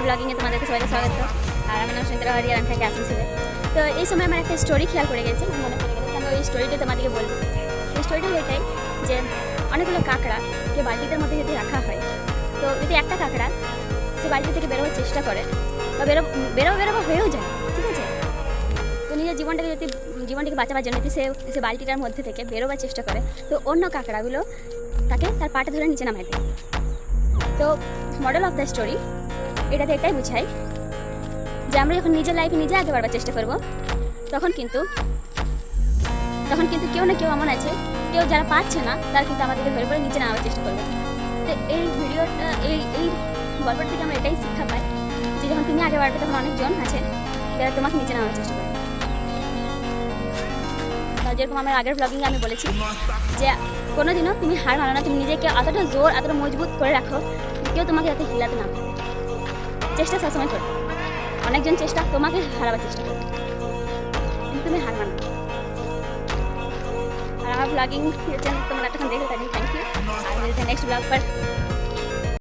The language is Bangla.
ব্লগিংয়ে তোমাদেরকে সবাইকে স্বাগত। আর আমার নাম সুন্দর হরি, আর আমি থাকি আসানসোলে। তো এই সময় আমার একটা স্টোরি খেয়াল করে গেছে, মনে পড়ে গেছে, আমি ওই স্টোরিটা তোমাদেরকে বলবো। এই স্টোরিটা এটাই যে অনেকগুলো কাঁকড়াকে বালতিটার মধ্যে যদি রাখা হয়, তো যদি একটা কাঁকড়া সে বালতি থেকে বেরোবার চেষ্টা করে বা বেরোবো হয়েও যায়, ঠিক আছে, তো নিজের জীবনটাকে বাঁচাবার জন্য যদি সে বালতিটার মধ্যে থেকে বেরোবার চেষ্টা করে, তো অন্য কাঁকড়াগুলো তাকে তার পাটা ধরে নিচে নামায় দেয়। তো মডেল অফ দ্য স্টোরি এটাতে এটাই বুঝাই যে আমরা যখন নিজের লাইফে নিজে আগে বাড়বার চেষ্টা করব, তখন কিন্তু কেউ না কেউ এমন আছে, কেউ যারা পাচ্ছে না তারা কিন্তু আমাদেরকে ধরে পড়ে নিচে নামাবার চেষ্টা করবে। তো এই ভিডিওটা এই গল্পটা থেকে আমরা এটাই শিক্ষা পাই যে যখন তুমি আগে বাড়বে তখন অনেকজন আছে যারা তোমাকে নিচে নামাবার চেষ্টা করবে। যেরকম আমার আগের ব্লগিংয়ে আমি বলেছি যে কোনোদিনও তুমি হার মানো না, তুমি নিজেকে অতটা জোর এতটা মজবুত করে রাখো কেউ তোমাকে যাতে হিলাতে না পারে। চেষ্টা সবসময় করবে, অনেকজন চেষ্টা তোমাকে হারাবার চেষ্টা করবে, কিন্তু তুমি হার মানো। আর আমার ব্লগিং তোমরা এতক্ষণ দেখে থাকি, থ্যাংক ইউ। আর নেক্সট ব্লগ পর